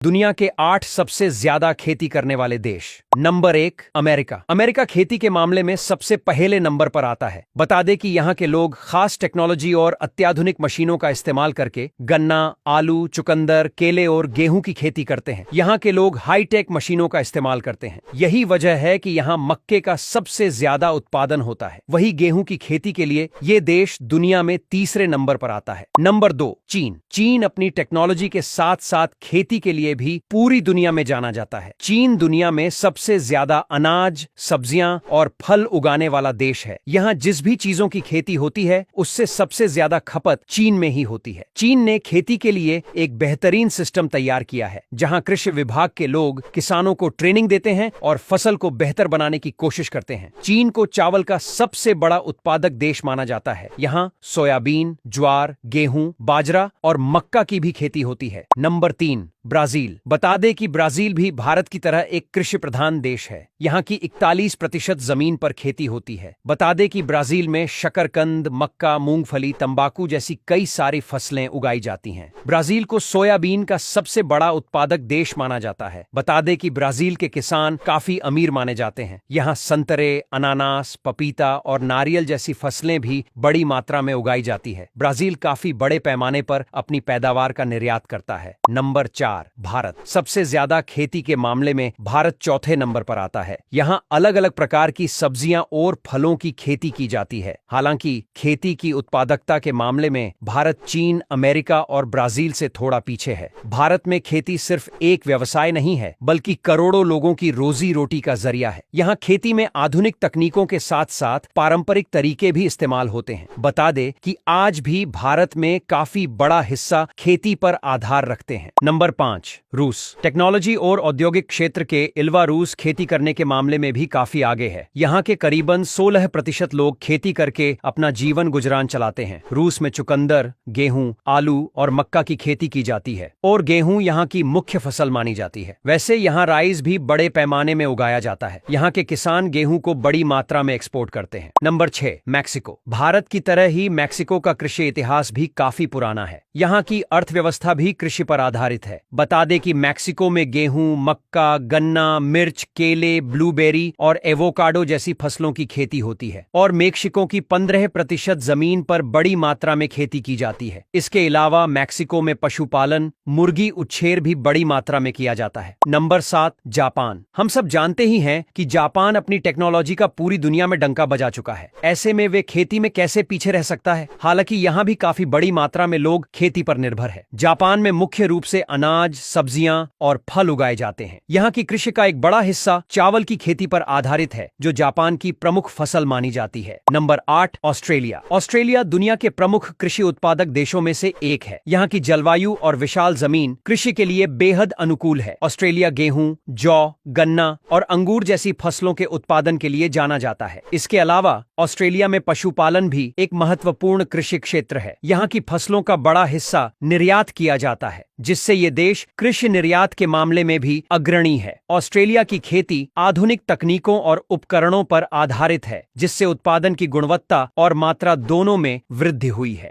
दुनिया के 8 सबसे ज्यादा खेती करने वाले देश। Number 1 America. अमेरिका खेती के मामले में सबसे पहले नंबर पर आता है। बता दें कि यहाँ के लोग खास टेक्नोलॉजी और अत्याधुनिक मशीनों का इस्तेमाल करके गन्ना, आलू, चुकंदर, केले और गेहूं की खेती करते हैं। यहाँ के लोग हाईटेक मशीनों का इस्तेमाल करते हैं। यही वजह है कि यहाँ मक्के का सबसे ज्यादा उत्पादन होता है। वही गेहूं की खेती के लिए ये देश दुनिया में तीसरे नंबर पर आता है। नंबर 2 चीन। चीन अपनी टेक्नोलॉजी के साथ साथ खेती के लिए भी पूरी दुनिया में जाना जाता है। चीन दुनिया में सबसे ज्यादा अनाज, सब्जियां और फल उगाने वाला देश है। यहाँ जिस भी चीजों की खेती होती है उससे सबसे ज्यादा खपत चीन में ही होती है। चीन ने खेती के लिए एक बेहतरीन सिस्टम तैयार किया है, जहाँ कृषि विभाग के लोग किसानों को ट्रेनिंग देते हैं और फसल को बेहतर बनाने की कोशिश करते हैं। चीन को चावल का सबसे बड़ा उत्पादक देश माना जाता है। यहाँ सोयाबीन, ज्वार, गेहूं, बाजरा और मक्का की भी खेती होती है। Number 3 Brazil. बता दें कि ब्राजील भी भारत की तरह एक कृषि प्रधान देश है। यहाँ की 41% जमीन पर खेती होती है। बता दें कि ब्राजील में शकरकंद, मक्का, मूंगफली, तंबाकू जैसी कई सारी फसलें उगाई जाती हैं। ब्राजील को सोयाबीन का सबसे बड़ा उत्पादक देश माना जाता है। बता दें कि ब्राजील के किसान काफी अमीर माने जाते हैं। यहाँ संतरे, अनानास, पपीता और नारियल जैसी फसलें भी बड़ी मात्रा में उगाई जाती है। ब्राजील काफी बड़े पैमाने पर अपनी पैदावार का निर्यात करता है। नंबर 4 भारत। सबसे ज्यादा खेती के मामले में भारत चौथे नंबर पर आता है। यहाँ अलग अलग प्रकार की सब्जियां और फलों की खेती की जाती है। हालांकि खेती की उत्पादकता के मामले में भारत चीन, अमेरिका और ब्राजील से थोड़ा पीछे है। भारत में खेती सिर्फ एक व्यवसाय नहीं है, बल्कि करोड़ों लोगों की रोजी रोटी का जरिया है। यहाँ खेती में आधुनिक तकनीकों के साथ साथ पारंपरिक तरीके भी इस्तेमाल होते हैं। बता दे कि आज भी भारत में काफी बड़ा हिस्सा खेती पर आधार रखते हैं। नंबर 5 रूस। टेक्नोलॉजी और औद्योगिक क्षेत्र के अलावा रूस खेती करने के मामले में भी काफी आगे है। यहाँ के करीबन 16% लोग खेती करके अपना जीवन गुजरान चलाते हैं। रूस में चुकंदर, गेहूं, आलू और मक्का की खेती की जाती है और गेहूं यहाँ की मुख्य फसल मानी जाती है। वैसे यहाँ राइस भी बड़े पैमाने में उगाया जाता है। यहाँ के किसान गेहूं को बड़ी मात्रा में एक्सपोर्ट करते हैं। Number 6 Mexico. भारत की तरह ही मैक्सिको का कृषि इतिहास भी काफी पुराना है। यहाँ की अर्थव्यवस्था भी कृषि पर आधारित है। बता दें कि मैक्सिको में गेहूं, मक्का, गन्ना, मिर्च, केले, ब्लूबेरी और एवोकाडो जैसी फसलों की खेती होती है और मैक्सिको की 15% जमीन पर बड़ी मात्रा में खेती की जाती है। इसके अलावा मैक्सिको में पशुपालन, मुर्गी उच्छेर भी बड़ी मात्रा में किया जाता है। Number 7 Japan. हम सब जानते ही हैं कि जापान अपनी टेक्नोलॉजी का पूरी दुनिया में डंका बजा चुका है। ऐसे में वे खेती में कैसे पीछे रह सकता है? हालांकि यहाँ भी काफी बड़ी मात्रा में लोग खेती पर निर्भर है। जापान में मुख्य रूप से अनाज, सब्जियां और फल उगाए जाते हैं। यहाँ की कृषि का एक बड़ा हिस्सा चावल की खेती पर आधारित है, जो जापान की प्रमुख फसल मानी जाती है। Number 8 Australia. ऑस्ट्रेलिया दुनिया के प्रमुख कृषि उत्पादक देशों में से एक है। यहाँ की जलवायु और विशाल जमीन कृषि के लिए बेहद अनुकूल है। ऑस्ट्रेलिया गेहूं, जौ, गन्ना और अंगूर जैसी फसलों के उत्पादन के लिए जाना जाता है। इसके अलावा ऑस्ट्रेलिया में पशुपालन भी एक महत्वपूर्ण कृषि क्षेत्र है। यहाँ की फसलों का बड़ा हिस्सा निर्यात किया जाता है, जिससे ये देश कृषि निर्यात के मामले में भी अग्रणी है। ऑस्ट्रेलिया की खेती आधुनिक तकनीकों और उपकरणों पर आधारित है, जिससे उत्पादन की गुणवत्ता और मात्रा दोनों में वृद्धि हुई है।